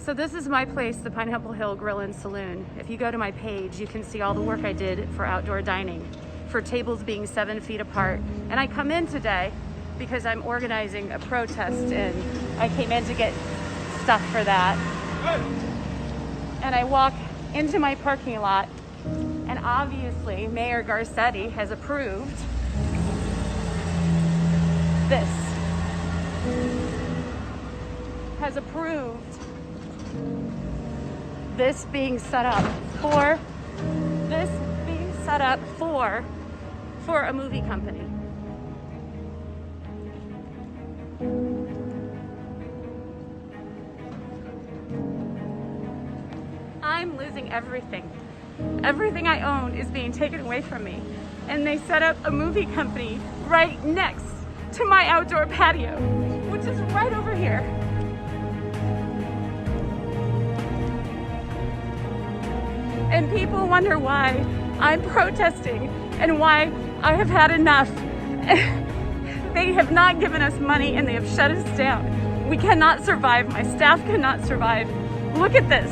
So this is my place, the Pineapple Hill Grill and Saloon. If you go to my page, you can see all the work I did for outdoor dining, for tables being 7 feet apart. And I come in today because I'm organizing a protest, and I came in to get stuff for that. And I walk into my parking lot, and obviously Mayor Garcetti has approved this. Has approved this being set up for a movie company. I'm losing everything. Everything I own is being taken away from me. And they set up a movie company right next to my outdoor patio, which is right over here. And people wonder why I'm protesting and why I have had enough. They have not given us money and they have shut us down. We cannot survive. My staff cannot survive. Look at this.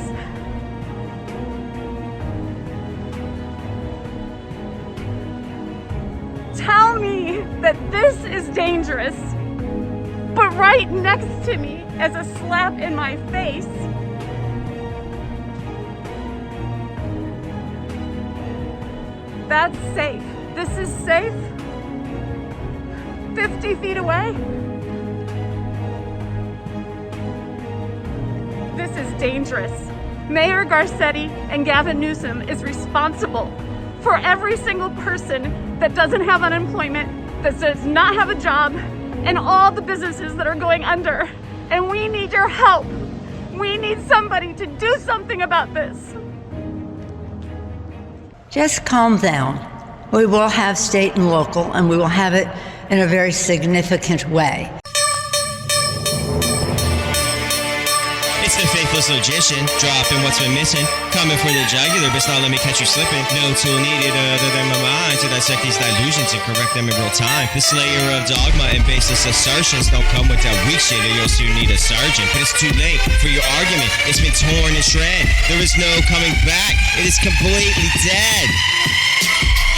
Tell me that this is dangerous, but right next to me, as a slap in my face, that's safe. This is safe. 50 feet away. This is dangerous. Mayor Garcetti and Gavin Newsom is responsible for every single person that doesn't have unemployment, that does not have a job, and all the businesses that are going under. And we need your help. We need somebody to do something about this. Just calm down. We will have state and local, and we will have it in a very significant way. It's the faithless logician, dropping what's been missing, coming for the jugular, but not let me catch you slipping. No tool needed other than my mind to dissect these delusions and correct them in real time. The slayer of dogma and baseless assertions don't come without weak shit, or you'll soon need a surgeon. But it's too late for your argument. It's been torn and shred. There is no coming back. It is completely dead.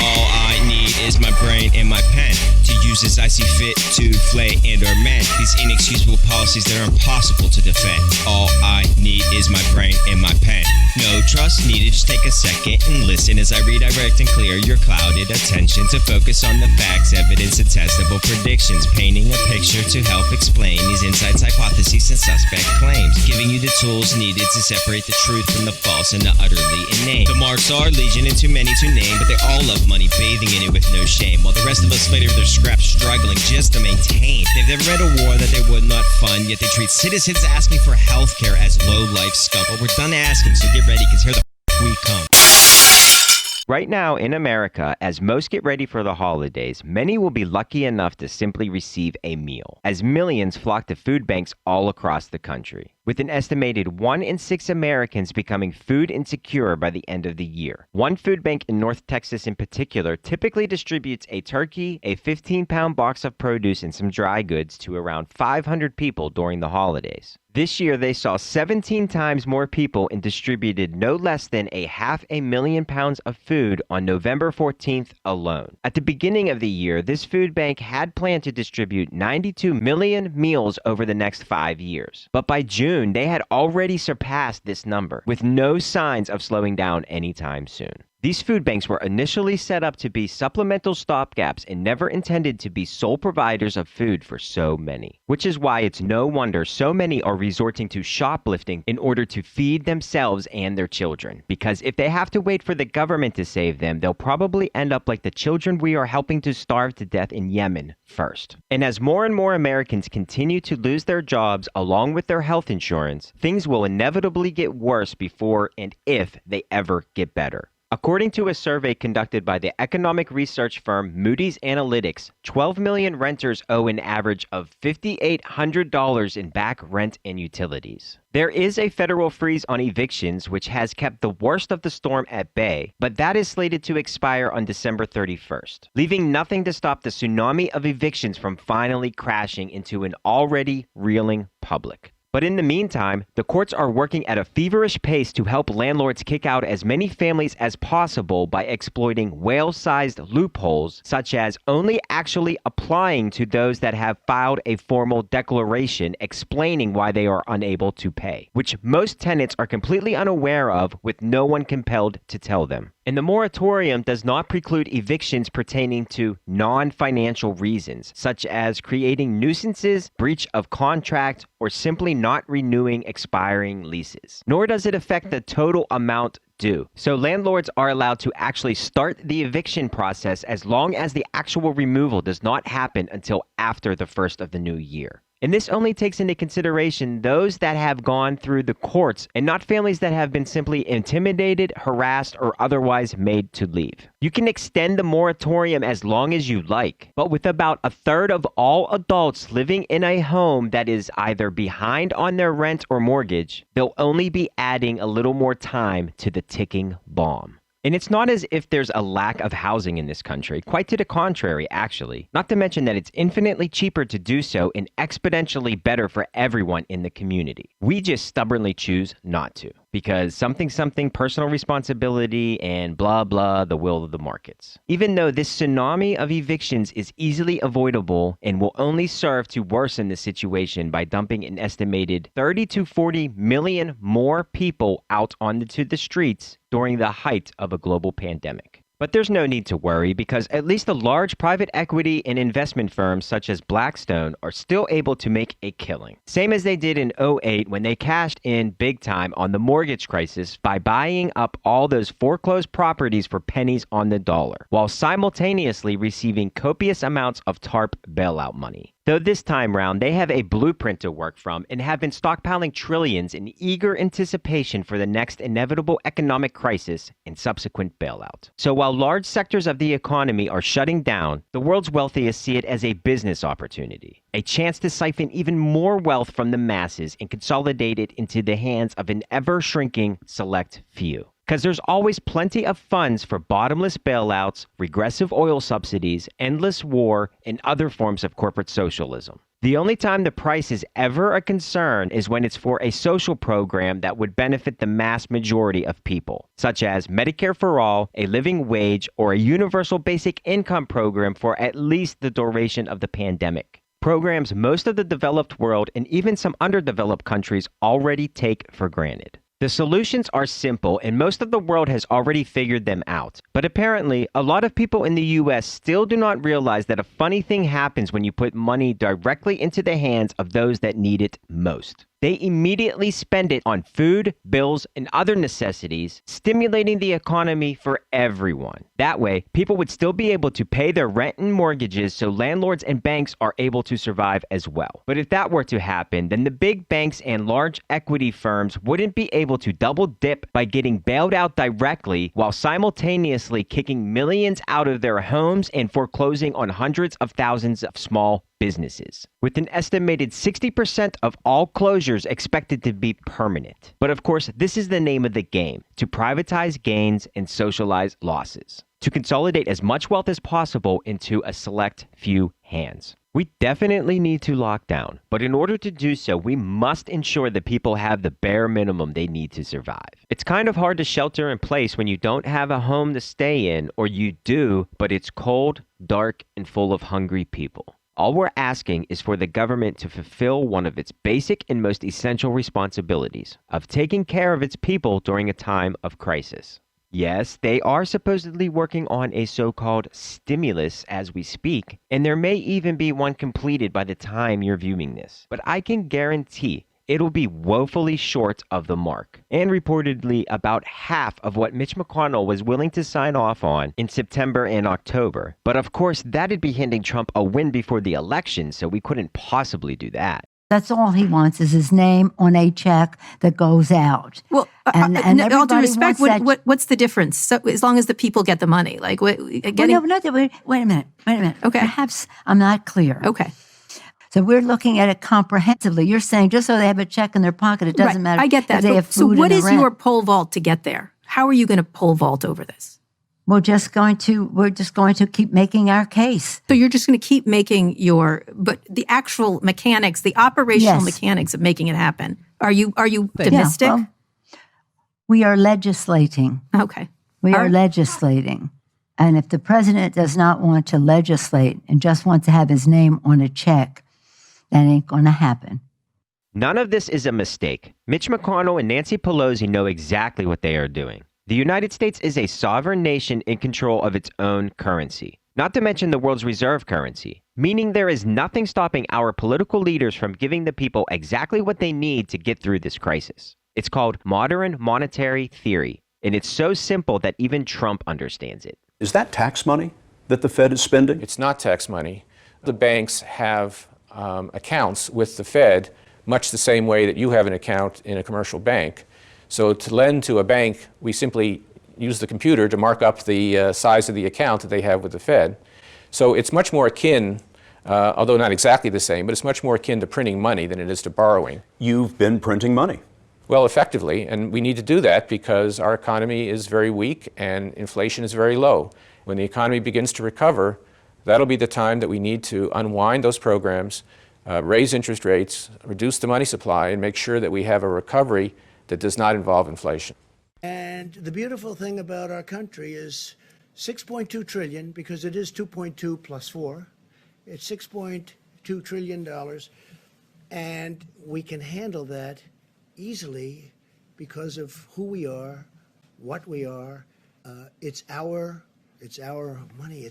All I need is my brain and my pen to use as I see fit to flay and or mend these inexcusable policies that are impossible to defend. All I need is my brain and my pen. No trust needed, just take a second and listen as I redirect and clear your clouded attention to focus on the facts, evidence, and testable predictions, painting a picture to help explain these insights, hypotheses, and suspect claims, giving you the tools needed to separate the truth from the false and the utterly inane. The marks are legion and too many to name, but they all love money, bathing in it with no shame, while the rest of us fight over their scraps, struggling just to maintain. They've never read a war that they would not fund, yet they treat citizens asking for health care as low-life scum. But we're done asking, so get ready, because here the we come. Right now in America, as most get ready for the holidays, many will be lucky enough to simply receive a meal, as millions flock to food banks all across the country, with an estimated 1 in 6 Americans becoming food insecure by the end of the year. One food bank in North Texas in particular typically distributes a turkey, a 15-pound box of produce, and some dry goods to around 500 people during the holidays. This year, they saw 17 times more people and distributed no less than 500,000 pounds of food on November 14th alone. At the beginning of the year, this food bank had planned to distribute 92 million meals over the next 5 years. But by June, they had already surpassed this number, with no signs of slowing down anytime soon. These food banks were initially set up to be supplemental stopgaps and never intended to be sole providers of food for so many. Which is why it's no wonder so many are resorting to shoplifting in order to feed themselves and their children. Because if they have to wait for the government to save them, they'll probably end up like the children we are helping to starve to death in Yemen first. And as more and more Americans continue to lose their jobs along with their health insurance, things will inevitably get worse before and if they ever get better. According to a survey conducted by the economic research firm Moody's Analytics, 12 million renters owe an average of $5,800 in back rent and utilities. There is a federal freeze on evictions, which has kept the worst of the storm at bay, but that is slated to expire on December 31st, leaving nothing to stop the tsunami of evictions from finally crashing into an already reeling public. But in the meantime, the courts are working at a feverish pace to help landlords kick out as many families as possible by exploiting whale-sized loopholes, such as only actually applying to those that have filed a formal declaration explaining why they are unable to pay, which most tenants are completely unaware of, with no one compelled to tell them. And the moratorium does not preclude evictions pertaining to non-financial reasons, such as creating nuisances, breach of contract, or simply not renewing expiring leases. Nor does it affect the total amount due. So landlords are allowed to actually start the eviction process as long as the actual removal does not happen until after the first of the new year. And this only takes into consideration those that have gone through the courts and not families that have been simply intimidated, harassed, or otherwise made to leave. You can extend the moratorium as long as you like, but with about a third of all adults living in a home that is either behind on their rent or mortgage, they'll only be adding a little more time to the ticking bomb. And it's not as if there's a lack of housing in this country, quite to the contrary, actually. Not to mention that it's infinitely cheaper to do so and exponentially better for everyone in the community. We just stubbornly choose not to, because something personal responsibility and blah blah the will of the markets. Even though this tsunami of evictions is easily avoidable and will only serve to worsen the situation by dumping an estimated 30 to 40 million more people out onto the streets during the height of a global pandemic. But there's no need to worry because at least the large private equity and investment firms such as Blackstone are still able to make a killing. Same as they did in 2008 when they cashed in big time on the mortgage crisis by buying up all those foreclosed properties for pennies on the dollar, while simultaneously receiving copious amounts of TARP bailout money. Though this time round, they have a blueprint to work from and have been stockpiling trillions in eager anticipation for the next inevitable economic crisis and subsequent bailout. So while large sectors of the economy are shutting down, the world's wealthiest see it as a business opportunity, a chance to siphon even more wealth from the masses and consolidate it into the hands of an ever-shrinking select few. Because there's always plenty of funds for bottomless bailouts, regressive oil subsidies, endless war, and other forms of corporate socialism. The only time the price is ever a concern is when it's for a social program that would benefit the mass majority of people, such as Medicare-for-all, a living wage, or a universal basic income program for at least the duration of the pandemic. Programs most of the developed world and even some underdeveloped countries already take for granted. The solutions are simple, and most of the world has already figured them out. But apparently, a lot of people in the US still do not realize that a funny thing happens when you put money directly into the hands of those that need it most. They immediately spend it on food, bills, and other necessities, stimulating the economy for everyone. That way, people would still be able to pay their rent and mortgages, so landlords and banks are able to survive as well. But if that were to happen, then the big banks and large equity firms wouldn't be able to double dip by getting bailed out directly while simultaneously kicking millions out of their homes and foreclosing on hundreds of thousands of small businesses, with an estimated 60% of all closures expected to be permanent. But of course, this is the name of the game, to privatize gains and socialize losses, to consolidate as much wealth as possible into a select few hands. We definitely need to lock down, but in order to do so, we must ensure that people have the bare minimum they need to survive. It's kind of hard to shelter in place when you don't have a home to stay in, or you do, but it's cold, dark, and full of hungry people. All we're asking is for the government to fulfill one of its basic and most essential responsibilities of taking care of its people during a time of crisis. Yes, they are supposedly working on a so-called stimulus as we speak, and there may even be one completed by the time you're viewing this. But I can guarantee it'll be woefully short of the mark, and reportedly about half of what Mitch McConnell was willing to sign off on in September and October. But of course, that'd be handing Trump a win before the election, so we couldn't possibly do that. That's all he wants is his name on a check that goes out. Well, and all due respect, wants what's the difference? So as long as the people get the money, like wait a minute. Okay. Perhaps I'm not clear. Okay. So we're looking at it comprehensively. You're saying just so they have a check in their pocket, it doesn't matter. I get that. If they have food so what and is rent. your pole vault to get there? How are you going to pole vault over this? we're just going to keep making our case. So you're just going to keep making but the actual mechanics, the operational Yes. mechanics of making it happen. Are you optimistic? Yeah, well, we are legislating. Okay. We All are right. legislating. And if the president does not want to legislate and just wants to have his name on a check, that ain't going to happen. None of this is a mistake. Mitch McConnell and Nancy Pelosi know exactly what they are doing. The United States is a sovereign nation in control of its own currency, not to mention the world's reserve currency, meaning there is nothing stopping our political leaders from giving the people exactly what they need to get through this crisis. It's called modern monetary theory, and it's so simple that even Trump understands it. Is that tax money that the Fed is spending? It's not tax money. The banks have accounts with the Fed much the same way that you have an account in a commercial bank. So to lend to a bank, we simply use the computer to mark up the size of the account that they have with the Fed. So it's much more akin, although not exactly the same, but it's much more akin to printing money than it is to borrowing. You've been printing money. Well, effectively, and we need to do that because our economy is very weak and inflation is very low. When the economy begins to recover, that'll be the time that we need to unwind those programs, raise interest rates, reduce the money supply, and make sure that we have a recovery that does not involve inflation. And the beautiful thing about our country is 6.2 trillion, because it is 2.2 plus 4. It's $6.2 trillion, and we can handle that easily because of who we are, what we are. It's our money.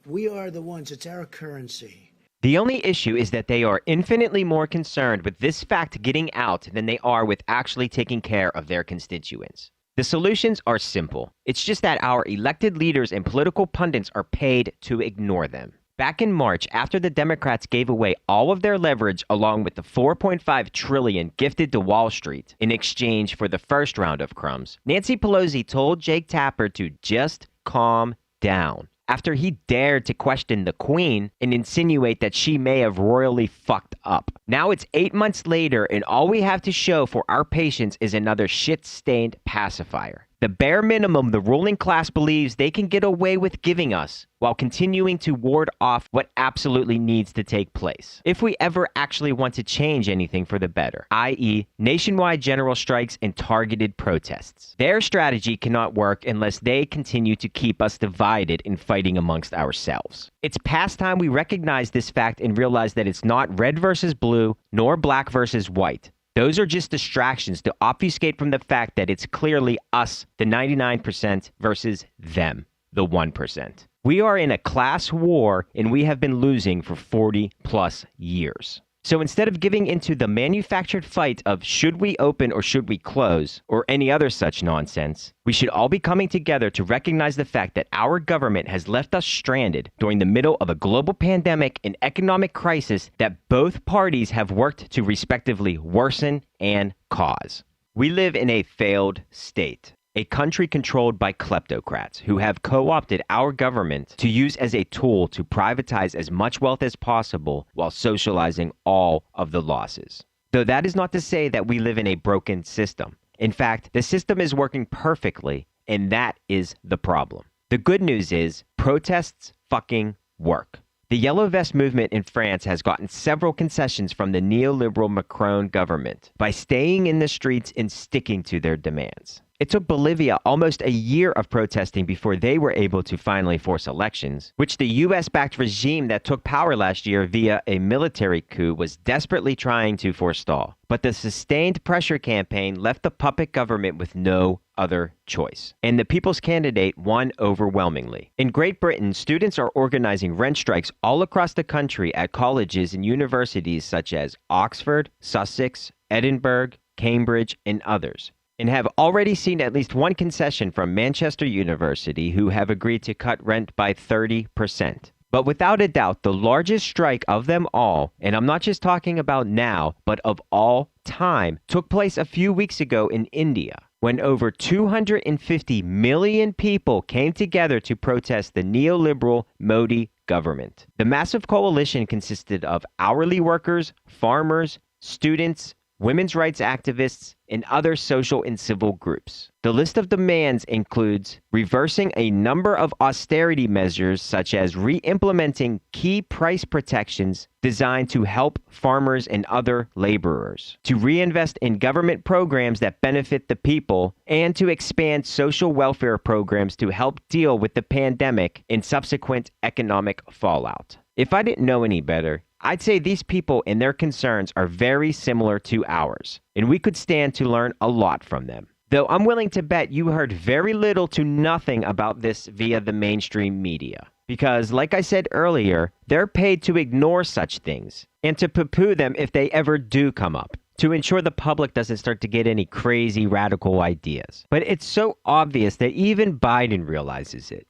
We are the ones. It's our currency. The only issue is that they are infinitely more concerned with this fact getting out than they are with actually taking care of their constituents. The solutions are simple. It's just that our elected leaders and political pundits are paid to ignore them. Back in March, after the Democrats gave away all of their leverage along with the $4.5 trillion gifted to Wall Street in exchange for the first round of crumbs, Nancy Pelosi told Jake Tapper to just calm down after he dared to question the Queen and insinuate that she may have royally fucked up. Now it's 8 months later, and all we have to show for our patience is another shit-stained pacifier. The bare minimum the ruling class believes they can get away with giving us, while continuing to ward off what absolutely needs to take place. If we ever actually want to change anything for the better, i.e. nationwide general strikes and targeted protests. Their strategy cannot work unless they continue to keep us divided and fighting amongst ourselves. It's past time we recognize this fact and realize that it's not red versus blue, nor black versus white. Those are just distractions to obfuscate from the fact that it's clearly us, the 99%, versus them, the 1%. We are in a class war, and we have been losing for 40 plus years. So instead of giving into the manufactured fight of should we open or should we close, or any other such nonsense, we should all be coming together to recognize the fact that our government has left us stranded during the middle of a global pandemic and economic crisis that both parties have worked to respectively worsen and cause. We live in a failed state. A country controlled by kleptocrats who have co-opted our government to use as a tool to privatize as much wealth as possible while socializing all of the losses. Though that is not to say that we live in a broken system. In fact, the system is working perfectly, and that is the problem. The good news is protests fucking work. The Yellow Vest movement in France has gotten several concessions from the neoliberal Macron government by staying in the streets and sticking to their demands. It took Bolivia almost a year of protesting before they were able to finally force elections, which the US-backed regime that took power last year via a military coup was desperately trying to forestall. But the sustained pressure campaign left the puppet government with no other choice. And the people's candidate won overwhelmingly. In Great Britain, students are organizing rent strikes all across the country at colleges and universities such as Oxford, Sussex, Edinburgh, Cambridge, and others, and have already seen at least one concession from Manchester University, who have agreed to cut rent by 30%. But without a doubt, the largest strike of them all, and I'm not just talking about now, but of all time, took place a few weeks ago in India, when over 250 million people came together to protest the neoliberal Modi government. The massive coalition consisted of hourly workers, farmers, students, women's rights activists, and other social and civil groups. The list of demands includes reversing a number of austerity measures, such as re-implementing key price protections designed to help farmers and other laborers, to reinvest in government programs that benefit the people, and to expand social welfare programs to help deal with the pandemic and subsequent economic fallout. If I didn't know any better, I'd say these people and their concerns are very similar to ours, and we could stand to learn a lot from them. Though I'm willing to bet you heard very little to nothing about this via the mainstream media. Because, like I said earlier, they're paid to ignore such things, and to poo-poo them if they ever do come up, to ensure the public doesn't start to get any crazy radical ideas. But it's so obvious that even Biden realizes it.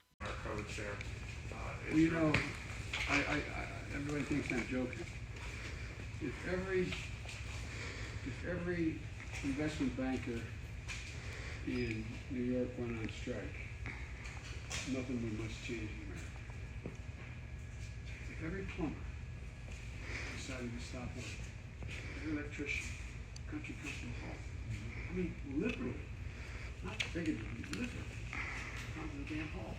You know, everybody thinks I'm joking. If every investment banker in New York went on strike, nothing would much change in America. If every plumber decided to stop working, every electrician, country comes to a halt. I mean, literally, not figuratively, literally, comes to a damn halt.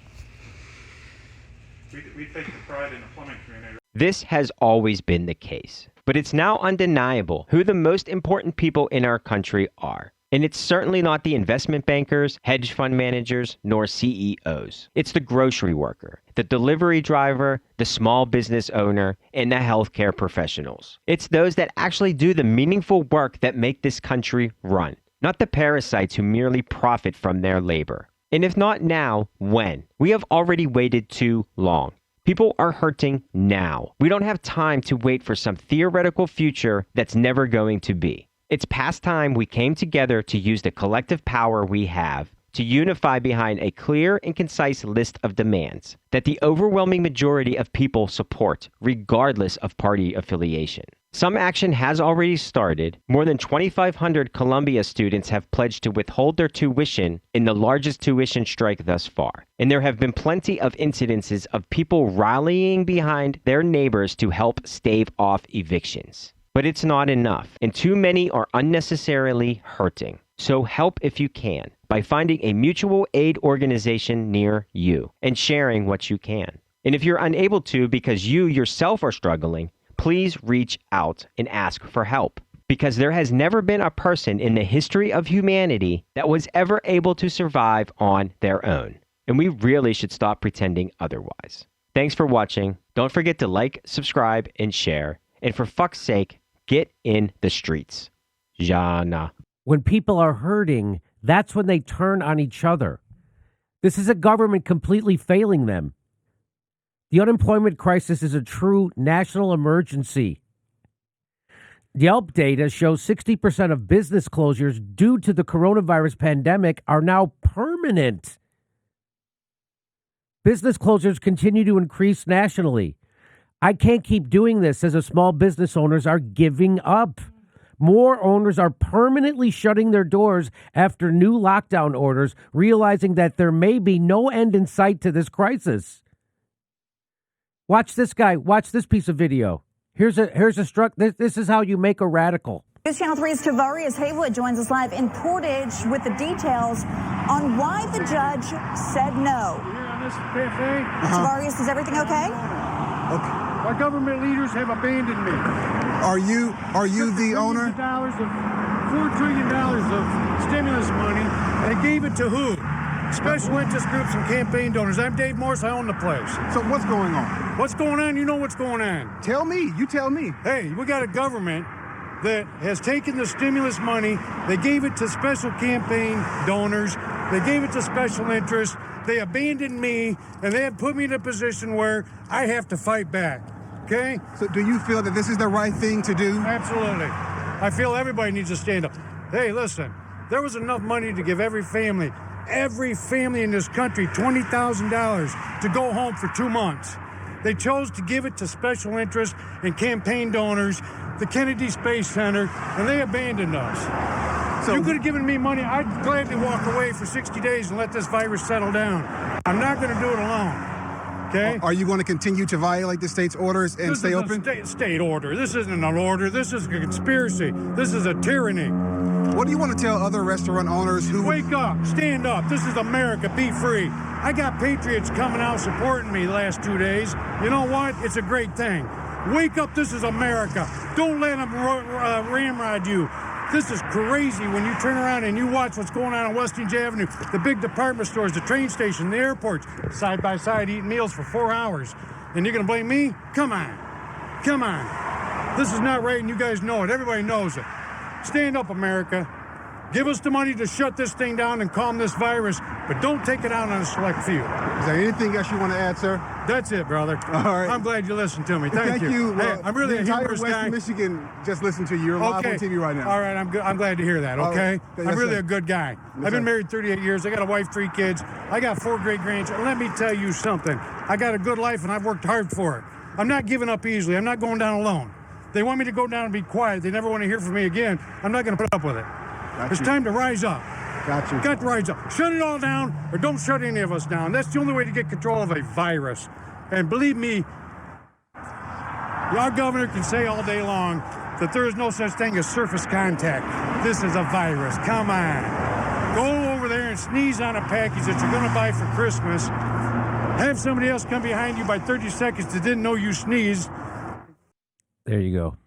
We take the pride in the plumbing community. This has always been the case, but it's now undeniable who the most important people in our country are. And it's certainly not the investment bankers, hedge fund managers, nor CEOs. It's the grocery worker, the delivery driver, the small business owner, and the healthcare professionals. It's those that actually do the meaningful work that make this country run, not the parasites who merely profit from their labor. And if not now, when? We have already waited too long. People are hurting now. We don't have time to wait for some theoretical future that's never going to be. It's past time we came together to use the collective power we have to unify behind a clear and concise list of demands that the overwhelming majority of people support, regardless of party affiliation. Some action has already started. More than 2,500 Columbia students have pledged to withhold their tuition in the largest tuition strike thus far. And there have been plenty of incidences of people rallying behind their neighbors to help stave off evictions. But it's not enough, and too many are unnecessarily hurting. So help if you can by finding a mutual aid organization near you and sharing what you can. And if you're unable to because you yourself are struggling, please reach out and ask for help. Because there has never been a person in the history of humanity that was ever able to survive on their own. And we really should stop pretending otherwise. Thanks for watching. Don't forget to like, subscribe, and share. And for fuck's sake, get in the streets. Jana. When people are hurting, that's when they turn on each other. This is a government completely failing them. The unemployment crisis is a true national emergency. Yelp data shows 60% of business closures due to the coronavirus pandemic are now permanent. Business closures continue to increase nationally. I can't keep doing this as small business owners are giving up. More owners are permanently shutting their doors after new lockdown orders, realizing that there may be no end in sight to this crisis. Watch this guy. Watch this piece of video. Here's a struck. This is how you make a radical. News Channel 3's Tavarius Haywood joins us live in Portage with the details on why the judge said no. Here on this cafe. Tavarius, is everything okay? Okay. Our government leaders have abandoned me. Are you the owner? $4 trillion of stimulus money. They gave it to who? Special interest groups and campaign donors. I'm Dave Morse. I own the place. So what's going on? What's going on? You know what's going on. Tell me. You tell me. Hey, we got a government that has taken the stimulus money. They gave it to special campaign donors. They gave it to special interests. They abandoned me, and they have put me in a position where I have to fight back. Okay? So do you feel that this is the right thing to do? Absolutely. I feel everybody needs to stand up. Hey, listen, there was enough money to give every family in this country $20,000 to go home for 2 months. They chose to give it to special interests and campaign donors, the Kennedy Space Center, and they abandoned us. So you could have given me money. I'd gladly walk away for 60 days and let this virus settle down. I'm not going to do it alone. Okay? Are you going to continue to violate the state's orders and This stay is open? a state order. This isn't an order. This is a conspiracy. This is a tyranny. What do you want to tell other restaurant owners who Wake up. Stand up. This is America. Be free. I got patriots coming out supporting me the last 2 days. You know what? It's a great thing. Wake up. This is America. Don't let them ramrod you. This is crazy when you turn around and you watch what's going on West Orange Avenue, the big department stores, the train station, the airports, side by side eating meals for 4 hours. And you're going to blame me? Come on. Come on. This is not right, and you guys know it. Everybody knows it. Stand up, America. Give us the money to shut this thing down and calm this virus, but don't take it out on a select few. Is there anything else you want to add, sir? That's it, brother. All right. I'm glad you listened to me. Thank you. Hey, I'm really the a entire humorous West guy. Michigan just listened to you. You're live on TV right now. All right, I'm glad to hear that, All okay? right. Yes, I'm really sir. a good guy. Yes, I've been sir. married 38 years. I got a wife, 3 kids. I got 4 great-grandchildren. Let me tell you something. I got a good life, and I've worked hard for it. I'm not giving up easily. I'm not going down alone. They want me to go down and be quiet. They never want to hear from me again. I'm not going to put up with it. It's time to rise up. Got you. Got to rise up. Shut it all down, or don't shut any of us down. That's the only way to get control of a virus. And believe me, our governor can say all day long that there is no such thing as surface contact. This is a virus. Come on. Go over there and sneeze on a package that you're going to buy for Christmas. Have somebody else come behind you by 30 seconds that didn't know you sneezed. There you go.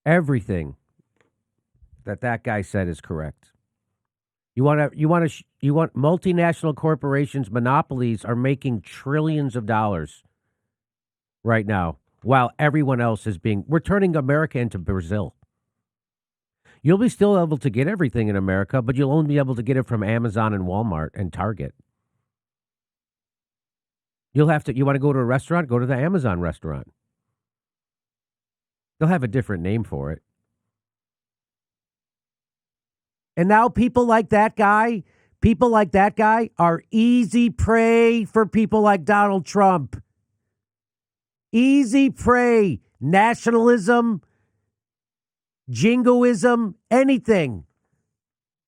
Everything that guy said is correct. You want multinational corporations, monopolies are making trillions of dollars right now, while everyone else is we're turning America into Brazil. You'll be still able to get everything in America, but you'll only be able to get it from Amazon and Walmart and Target. You want to go to a restaurant? Go to the Amazon restaurant. They'll have a different name for it. And now people like that guy are easy prey for people like Donald Trump. Easy prey. Nationalism, jingoism, anything.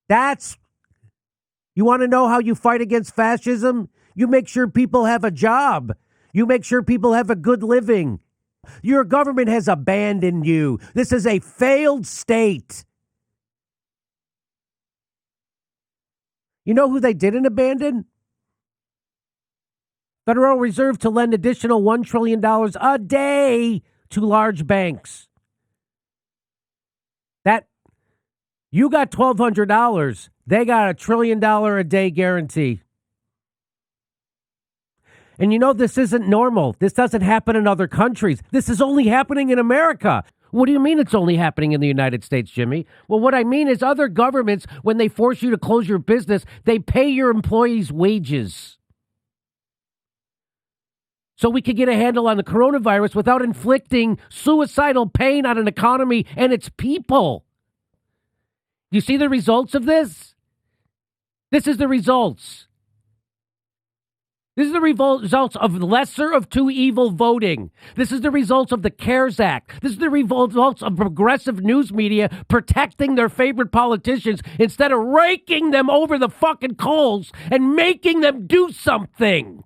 You want to know how you fight against fascism? You make sure people have a job. You make sure people have a good living. Your government has abandoned you. This is a failed state. You know who they didn't abandon? Federal Reserve to lend additional $1 trillion a day to large banks. That you got $1,200. They got $1 trillion a day guarantee. And you know, this isn't normal. This doesn't happen in other countries. This is only happening in America. What do you mean it's only happening in the United States, Jimmy? Well, what I mean is other governments, when they force you to close your business, they pay your employees wages. So we could get a handle on the coronavirus without inflicting suicidal pain on an economy and its people. You see the results of this? This is the results. This is the results of lesser of two evil voting. This is the results of the CARES Act. This is the results of progressive news media protecting their favorite politicians instead of raking them over the fucking coals and making them do something.